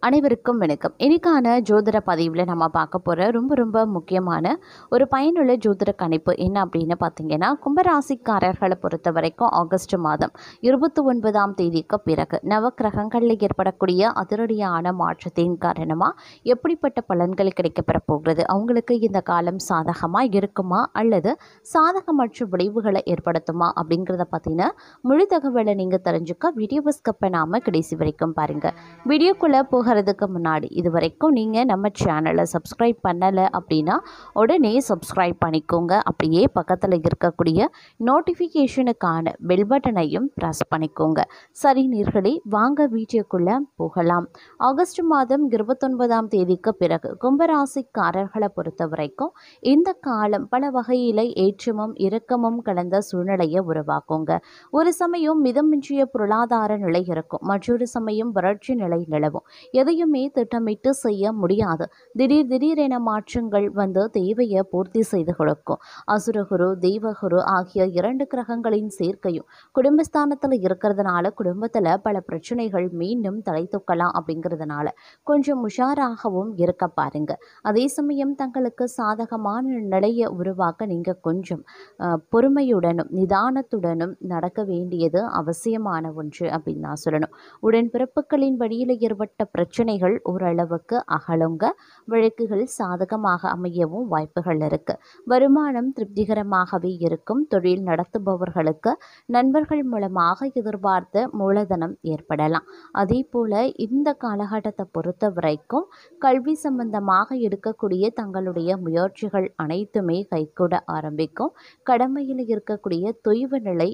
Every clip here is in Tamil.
அனைவருக்கும் வணக்கம். இன்னைக்கான ஜோதிட பதிவில் நம்ம பார்க்க போகிற ரொம்ப முக்கியமான ஒரு பயனுள்ள ஜோதிட கணிப்பு என்ன அப்படின்னு பார்த்தீங்கன்னா, கும்பராசிக்காரர்களை பொறுத்த வரைக்கும் ஆகஸ்ட் மாதம் 29ஆம் தேதிக்கு பிறகு நவக்கிரகங்களில் ஏற்படக்கூடிய அதிரடியான மாற்றத்தின் காரணமாக எப்படிப்பட்ட பலன்கள் கிடைக்கப்பெற போகிறது, அவங்களுக்கு இந்த காலம் சாதகமாக இருக்குமா அல்லது சாதகமற்ற விளைவுகளை ஏற்படுத்துமா அப்படிங்கிறத பற்றின முழு தகவலை நீங்கள் தெரிஞ்சுக்க வீடியோவை ஸ்கிப் பண்ணாமல் கடைசி வரைக்கும் பாருங்கள். வீடியோக்குள்ளே போகிறதுக்கு முன்னாடி இது வரைக்கும் நீங்கள் நம்ம சேனலை சப்ஸ்கிரைப் பண்ணலை அப்படின்னா உடனே சப்ஸ்கிரைப் பண்ணிக்கோங்க. அப்படியே பக்கத்தில் இருக்கக்கூடிய நோட்டிஃபிகேஷனுக்கான பெல் பட்டனையும் ப்ரெஸ் பண்ணிக்கோங்க. சரி நேயர்களே, வாங்க வீடியோக்குள்ளே போகலாம். ஆகஸ்ட் மாதம் 29ஆம் தேதிக்கு பிறகு கும்பராசிக்காரர்களை பொறுத்த வரைக்கும் இந்த காலம் பல வகையில் ஏற்றமும் இறக்கமும் கலந்த சூழ்நிலையை உருவாக்குங்க. ஒரு சமயம் மிதமின்றிய பொருளாதார நிலை இருக்கும், மற்றொரு சமயம் வறட்சி நிலை நிலவும். எதையுமே திட்டமிட்டு செய்ய முடியாது. திடீரென மாற்றங்கள் வந்து தேவையை பூர்த்தி செய்து கொடுக்கும். அசுரகுரு தெய்வகுரு ஆகிய 2 கிரகங்களின் சேர்க்கையும் குடும்பஸ்தானத்தில் இருக்கிறதுனால குடும்பத்தில் பல பிரச்சனைகள் மீண்டும் தலை தூக்கலாம். அப்படிங்கிறதுனால கொஞ்சம் உஷாராகவும் இருக்க பாருங்க. அதே சமயம் தங்களுக்கு சாதகமான நிலையை உருவாக்க நீங்கள் கொஞ்சம் பொறுமையுடனும் நிதானத்துடனும் நடக்க வேண்டியது அவசியமான ஒன்று அப்படின்னு நான் சொல்லணும். உடன்பிறப்புகளின் வழியில் ஏற்பட்ட பிரச்சனைகள் ஓரளவுக்கு அகலுங்க. வழக்குகள் சாதகமாக அமையவும் வாய்ப்புகள் இருக்கு. வருமானம் திருப்திகரமாகவே இருக்கும். தொழில் நடத்துபவர்களுக்கு நண்பர்கள் மூலமாக எதிர்பார்த்த மூலதனம் ஏற்படலாம். அதே போல இந்த காலகட்டத்தை பொறுத்த வரைக்கும் கல்வி சம்பந்தமாக எடுக்கக்கூடிய தங்களுடைய முயற்சிகள் அனைத்துமே கைகூட ஆரம்பிக்கும். கடமையில் இருக்கக்கூடிய தொய்வு நிலை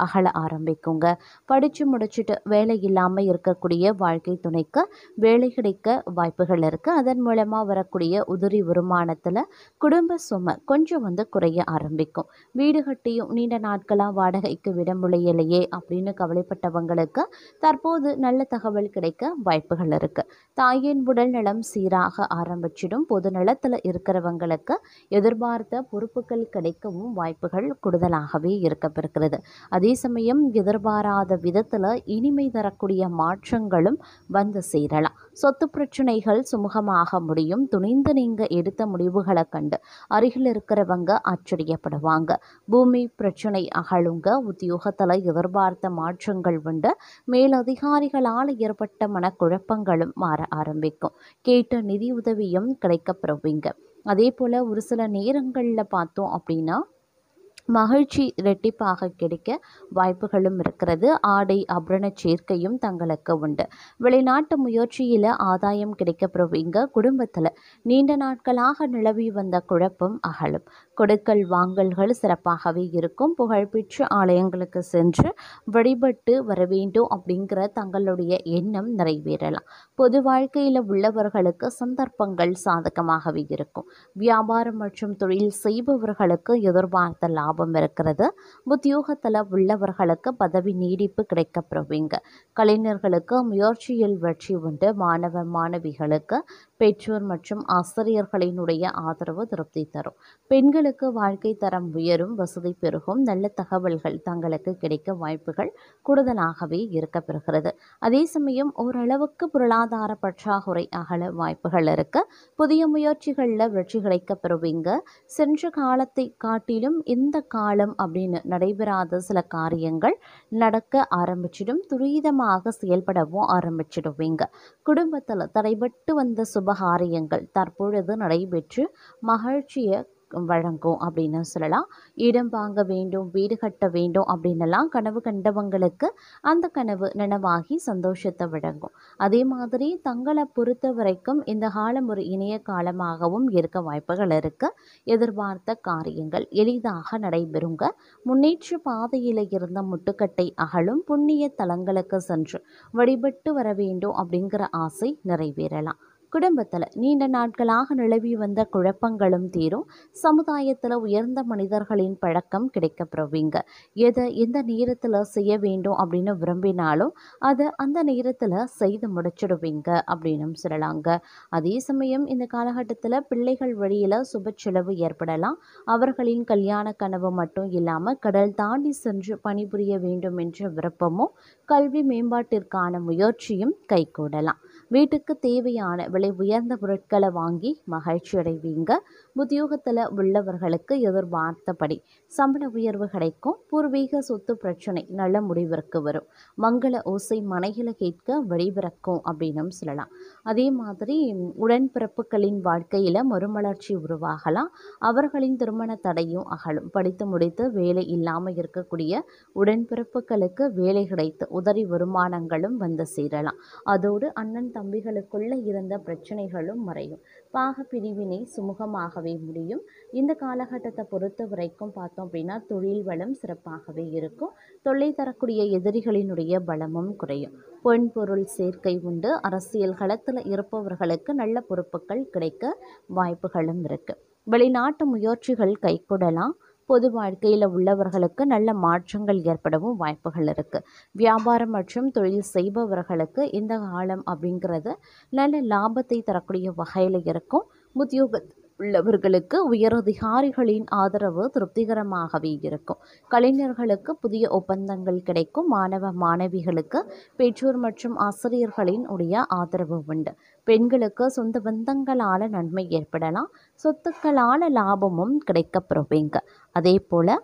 அகல ஆரம்பிக்குங்க. படித்து முடிச்சுட்டு வேலை இல்லாமல் இருக்கக்கூடிய வாழ்க்கை துணைக்கு வேலை கிடைக்க வாய்ப்புகள் இருக்குது. அதன் மூலமாக வரக்கூடிய உதிரி வருமானத்தில் குடும்ப சுமை கொஞ்சம் குறைய ஆரம்பிக்கும். வீடு கட்டியும் நீண்ட நாட்களாக வாடகைக்கு விட முடியலையே அப்படின்னு கவலைப்பட்டவங்களுக்கு தற்போது நல்ல தகவல் கிடைக்க வாய்ப்புகள் இருக்குது. தாயின் உடல் நலம் சீராக ஆரம்பிச்சிடும். பொது நலத்தில் இருக்கிறவங்களுக்கு எதிர்பார்த்த பொறுப்புகள் கிடைக்கவும் வாய்ப்புகள் கூடுதலாகவே இருக்கப்படுகிறது. அதே சமயம் எதிர்பாராத விதத்தில் இனிமை தரக்கூடிய மாற்றங்களும் வந்து சேரலாம். சொத்து பிரச்சனைகள் சுமூகமாக முடியும். துணிந்து நீங்கள் எடுத்த முடிவுகளை கண்டு அருகில் இருக்கிறவங்க ஆச்சரியப்படுவாங்க. பூமி பிரச்சனை அகலுங்க. உத்தியோகத்தில் எதிர்பார்த்த மாற்றங்கள் உண்டு. மேலதிகாரிகளால் ஏற்பட்ட மனக்குழப்பங்களும் மாற ஆரம்பிக்கும். கேட்ட நிதி உதவியும் கிடைக்கப்பெறுவீங்க. அதே போல் ஒரு சில நேரங்களில் பார்த்தோம் அப்படின்னா மகிழ்ச்சி இரட்டிப்பாக கிடைக்க வாய்ப்புகளும் இருக்கிறது. ஆடை ஆபரண சேர்க்கையும் தங்களுக்கு உண்டு. வெளிநாட்டு முயற்சியில் ஆதாயம் கிடைக்கப்பெறுவீங்க. குடும்பத்தில் நீண்ட நாட்களாக நிலவி வந்த குழப்பம் அகலும். கொடுக்கல் வாங்கல்கள் சிறப்பாகவே இருக்கும். புகழ்பெற்ற ஆலயங்களுக்கு சென்று வழிபட்டு வர வேண்டும் அப்படிங்கிற தங்களுடைய எண்ணம் நிறைவேறலாம். பொது வாழ்க்கையில் உள்ளவர்களுக்கு சந்தர்ப்பங்கள் சாதகமாகவே இருக்கும். வியாபாரம் மற்றும் தொழில் செய்பவர்களுக்கு எதிர்பார்த்த லாபம் இருக்கிறது. உத்தியோகத்தில் உள்ளவர்களுக்கு பதவி நீடிப்பு கிடைக்கப்பெறுவீங்க. கலைஞர்களுக்கு முயற்சியில் வெற்றி உண்டு. மாணவ மாணவிகளுக்கு பெற்றோர் மற்றும் ஆசிரியர்களினுடைய ஆதரவு திருப்தி தரும். பெண்களுக்கு வாழ்க்கை தரம் உயரும். வசதி பெருகும். நல்ல தகவல்கள் தங்களுக்கு கிடைக்க வாய்ப்புகள் கூடுதலாகவே இருக்கப்படுகிறது. அதே சமயம் ஓரளவுக்கு பொருளாதார பற்றாக்குறை அகல வாய்ப்புகள் இருக்கு. புதிய முயற்சிகளில் வெற்றி கிடைக்கப்பெறுவீங்க. சென்ற காலத்தை காட்டிலும் இந்த காலம் அப்படின்னு நடைபெறாத சில காரியங்கள் நடக்க ஆரம்பிச்சிடும். துரிதமாக செயல்படவும் ஆரம்பிச்சிடுவீங்க. குடும்பத்தில் தடைபட்டு வந்த சுபகாரியங்கள் தற்பொழுது நடைபெற்று மகிழ்ச்சியை வழங்கும் அப்படின்னு சொல்லலாம். இடம் வாங்க வேண்டும், வீடு கட்ட வேண்டும் அப்படின்னலாம் கனவு கண்டவங்களுக்கு அந்த கனவு நனவாகி சந்தோஷத்தை வழங்கும். அதே மாதிரி தங்களை பொறுத்த வரைக்கும் இந்த காலம் ஒரு இணைய காலமாகவும் இருக்க வாய்ப்புகள் இருக்கு. எதிர்பார்த்த காரியங்கள் எளிதாக நடைபெறுங்க. முன்னேற்ற பாதையில் இருந்த முட்டுக்கட்டை அகலும். புண்ணிய தலங்களுக்கு சென்று வழிபட்டு வர வேண்டும் அப்படிங்கிற ஆசை நிறைவேறலாம். குடும்பத்தில் நீண்ட நாட்களாக நிலவி வந்த குழப்பங்களும் தீரும். சமுதாயத்தில் உயர்ந்த மனிதர்களின் பழக்கம் கிடைக்கப்பெறுவீங்க. எதை எந்த நேரத்தில் செய்ய வேண்டும் அப்படின்னு விரும்பினாலும் அதை அந்த நேரத்தில் செய்து முடிச்சிடுவீங்க அப்படின்னு சொல்லலாங்க. அதே சமயம் இந்த காலகட்டத்தில் பிள்ளைகள் வழியில் சுப செலவு ஏற்படலாம். அவர்களின் கல்யாண கனவு மட்டும் இல்லாமல் கடல் தாண்டி சென்று பணிபுரிய வேண்டும் என்ற விருப்பமும் கல்வி மேம்பாட்டிற்கான முயற்சியும் கைகூடலாம். வீட்டுக்கு தேவையான விலை உயர்ந்த பொருட்களை வாங்கி மகிழ்ச்சி அடைவீங்க. உத்தியோகத்தில் உள்ளவர்களுக்கு எதிர்பார்த்தபடி சம்பள உயர்வு கிடைக்கும். பூர்வீக சொத்து பிரச்சனை நல்ல முடிவிற்கு வரும். மங்கள ஓசை மனைகளை கேட்க வழிபிறக்கும் அப்படின்னும் சொல்லலாம். அதே மாதிரி உடன்பிறப்புகளின் வாழ்க்கையில் மறுமலர்ச்சி உருவாகலாம். அவர்களின் திருமண தடையும் அகலும். படித்து முடித்து வேலை இல்லாமல் இருக்கக்கூடிய உடன்பிறப்புகளுக்கு வேலை கிடைத்து உதவி வருமானங்களும் வந்து சேரலாம். அதோடு அண்ணன் தம்பிகளுக்குள்ள இருந்த பிரச்சனைகளும் மறையும். பாக பிரிவினை சுமூகமாகவே முடியும். இந்த காலகட்டத்தை பொறுத்த வரைக்கும் பார்த்தோம் அப்படின்னா தொழில் வளம் சிறப்பாகவே இருக்கும். தொல்லை தரக்கூடிய எதிரிகளினுடைய பலமும் குறையும். பொன் பொருள் சேர்க்கை உண்டு. அரசியல் களத்தில் இருப்பவர்களுக்கு நல்ல பொறுப்புகள் கிடைக்க வாய்ப்புகளும் இருக்கு. வெளிநாட்டு முயற்சிகள் கைகூடலாம். பொது வாழ்க்கையில் உள்ளவர்களுக்கு நல்ல மாற்றங்கள் ஏற்படவும் வாய்ப்புகள் இருக்குது. வியாபாரம் மற்றும் தொழில் செய்பவர்களுக்கு இந்த காலம் அப்படிங்கிறது நல்ல லாபத்தை தரக்கூடிய வகையில் இருக்கும். உத்தியோக உள்ளவர்களுக்கு உயரதிகாரிகளின் ஆதரவு திருப்திகரமாகவே இருக்கும். கலைஞர்களுக்கு புதிய ஒப்பந்தங்கள் கிடைக்கும். மாணவ மாணவிகளுக்கு பெற்றோர் மற்றும் ஆசிரியர்களின் உடைய ஆதரவு உண்டு. பெண்களுக்கு சொந்த பந்தங்களால் நன்மை ஏற்படலாம். சொத்துக்களால் லாபமும் கிடைக்கப்பெறுவீங்க. அதே போல்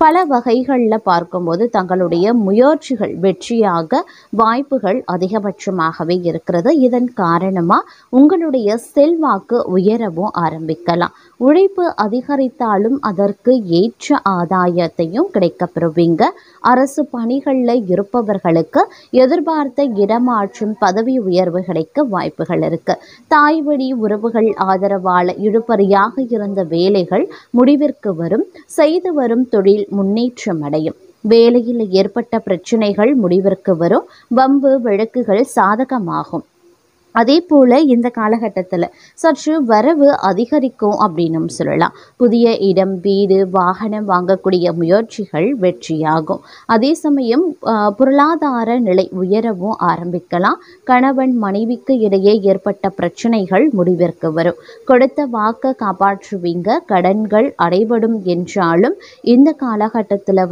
பல வகைகளில் பார்க்கும்போது தங்களுடைய முயற்சிகள் வெற்றியாக வாய்ப்புகள் அதிகபட்சமாகவே இருக்கிறது. இதன் காரணமாக உங்களுடைய செல்வாக்கு உயரவும் ஆரம்பிக்கலாம். உழைப்பு அதிகரித்தாலும் அதற்கு ஏற்ற ஆதாயத்தையும் கிடைக்கப்பெறுவீங்க. அரசு பணிகளில் இருப்பவர்களுக்கு எதிர்பார்த்த இடமாற்றம் பதவி உயர்வு கிடைக்க வாய்ப்புகள் இருக்கு. தாய் வழி உறவுகள் ஆதரவால் இழுபறியாக இருந்த வேலைகள் முடிவிற்கு வரும். செய்து வரும் தொழில் முன்னேற்றம் அடையும். வேலையில் ஏற்பட்ட பிரச்சனைகள் முடிவிற்கு வரும். வம்பு வழக்குகள் சாதகமாகும். அதே போல் இந்த காலகட்டத்தில் சற்று வரவு அதிகரிக்கும் அப்படின்னும் சொல்லலாம். புதிய இடம் வீடு வாகனம் வாங்கக்கூடிய முயற்சிகள் வெற்றியாகும். அதே சமயம் பொருளாதார நிலை உயரவும் ஆரம்பிக்கலாம். கணவன் மனைவிக்கு இடையே ஏற்பட்ட பிரச்சனைகள் முடிவிற்கு வரும். கொடுத்த வாக்கை காப்பாற்றுவீங்க. கடன்கள் அடைபடும் என்றாலும் இந்த காலகட்டத்தில்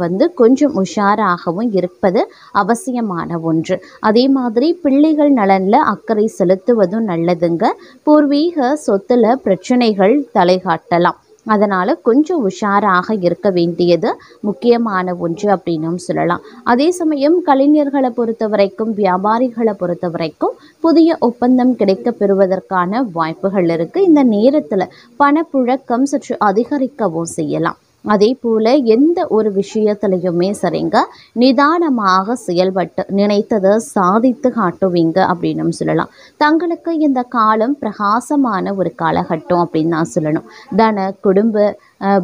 கொஞ்சம் உஷாராகவும் இருப்பது அவசியமான ஒன்று. அதே மாதிரி பிள்ளைகள் நலனில் அக்கறை செலுத்துவதும் நல்லதுங்க. பூர்வீக சொத்துல பிரச்சனைகள் தலை காட்டலாம். அதனால் கொஞ்சம் உஷாராக இருக்க வேண்டியது முக்கியமான ஒன்று அப்படின்னும் சொல்லலாம். அதே சமயம் கலைஞர்களை பொறுத்த வரைக்கும் வியாபாரிகளை பொறுத்த வரைக்கும் புதிய ஒப்பந்தம் கிடைக்க பெறுவதற்கான வாய்ப்புகள் இருக்குது. இந்த நேரத்தில் பணப்புழக்கம் சற்று அதிகரிக்கவும் செய்யலாம். அதே போல் எந்த ஒரு விஷயத்துலையுமே சரிங்க நிதானமாக செயல்பட்டு நினைத்ததை சாதித்து காட்டுவீங்க அப்படின்னு சொல்லலாம். தங்களுக்கு இந்த காலம் பிரகாசமான ஒரு காலகட்டம் அப்படின்னு தான் சொல்லணும். தன குடும்ப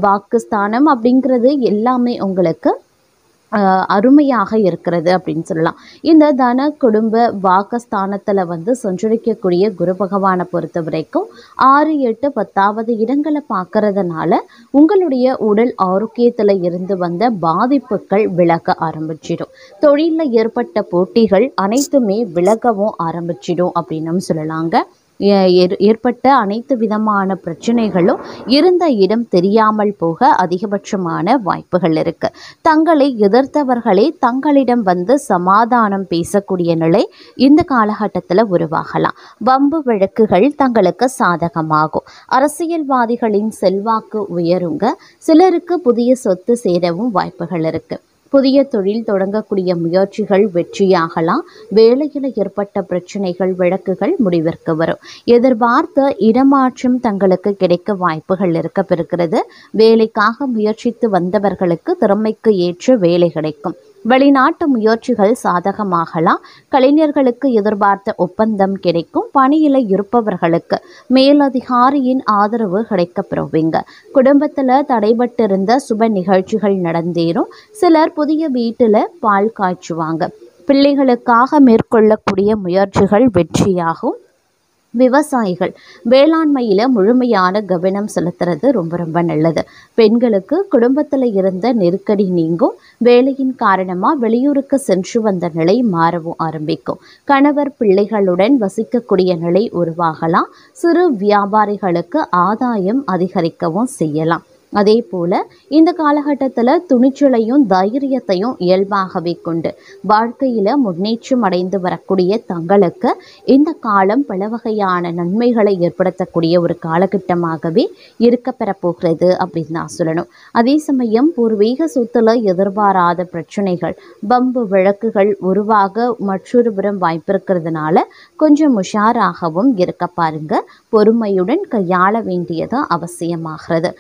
வாக்குஸ்தானம் அப்படிங்கிறது எல்லாமே உங்களுக்கு அருமையாக இருக்கிறது அப்படின்னு சொல்லலாம். இந்த தன குடும்ப வாக்கஸ்தானத்தில் சஞ்சரிக்கக்கூடிய குரு பகவானை பொறுத்த வரைக்கும் 6, 8, 10வது இடங்களை பார்க்கறதுனால உங்களுடைய உடல் ஆரோக்கியத்தில் இருந்து வந்த பாதிப்புகள் விலக ஆரம்பிச்சிடும். தொழிலில் ஏற்பட்ட போட்டிகள் அனைத்துமே விலகவும் ஆரம்பிச்சிடும் அப்படின்னு சொல்லலாங்க. ஏற்பட்ட அனைத்து விதமான பிரச்சனைகளும் இருந்த இடம் தெரியாமல் போக அதிகபட்சமான வாய்ப்புகள் இருக்கு. தங்களை எதிர்த்தவர்களே தங்களிடம் சமாதானம் பேசக்கூடிய நிலை இந்த காலகட்டத்தில் உருவாகலாம். வம்பு வழக்குகள் தங்களுக்கு சாதகமாகும். அரசியல்வாதிகளின் செல்வாக்கு உயருங்க. சிலருக்கு புதிய சொத்து சேரவும் வாய்ப்புகள் இருக்கு. புதிய தொழில் தொடங்கக்கூடிய முயற்சிகள் வெற்றியாகலாம். வேலையில் ஏற்பட்ட பிரச்சனைகள் வழக்குகள் முடிவிற்கு வரும். எதிர்பார்த்த இடமாற்றம் தங்களுக்கு கிடைக்க வாய்ப்புகள் இருக்கிறது. வேலைக்காக முயற்சித்து வந்தவர்களுக்கு திறமைக்கு ஏற்ற வேலை கிடைக்கும். வெளிநாட்டு முயற்சிகள் சாதகமாகலாம். கலைஞர்களுக்கு எதிர்பார்த்த ஒப்பந்தம் கிடைக்கும். பணியில் இருப்பவர்களுக்கு மேலதிகாரியின் ஆதரவு கிடைக்கப்பெறுவீங்க. குடும்பத்தில் தடைபட்டிருந்த சுப நிகழ்ச்சிகள் நடந்தேறும். சிலர் புதிய வீட்டில் பால் காய்ச்சுவாங்க. பிள்ளைகளுக்காக மேற்கொள்ளக்கூடிய முயற்சிகள் வெற்றியாகும். விவசாயிகள் வேளாண்மையில் முழுமையான கவனம் செலுத்துறது ரொம்ப நல்லது. பெண்களுக்கு குடும்பத்தில் இருந்த நெருக்கடி நீங்கும். வேலையின் காரணமாக வெளியூருக்கு சென்று வந்த நிலை மாறவும் ஆரம்பிக்கும். கணவர் பிள்ளைகளுடன் வசிக்கக்கூடிய நிலை உருவாகலாம். சிறு வியாபாரிகளுக்கு ஆதாயம் அதிகரிக்கவும் செய்யலாம். அதே போல் இந்த காலகட்டத்தில் துணிச்சலையும் தைரியத்தையும் இயல்பாகவே கொண்டு வாழ்க்கையில் முன்னேற்றம் அடைந்து வரக்கூடிய தங்களுக்கு இந்த காலம் பல வகையான நன்மைகளை ஏற்படுத்தக்கூடிய ஒரு காலகட்டமாகவே இருக்கப்பெற போகிறது அப்படின்னு நான் சொல்லணும். அதே சமயம் பூர்வீக சொத்துல எதிர்பாராத பிரச்சனைகள், பம்பு வழக்குகள் உருவாக மற்றொரு புறம் வாய்ப்பு இருக்கிறதுனால கொஞ்சம் உஷாராகவும் இருக்க பாருங்க. பொறுமையுடன் கையாள வேண்டியது அவசியமாகிறது.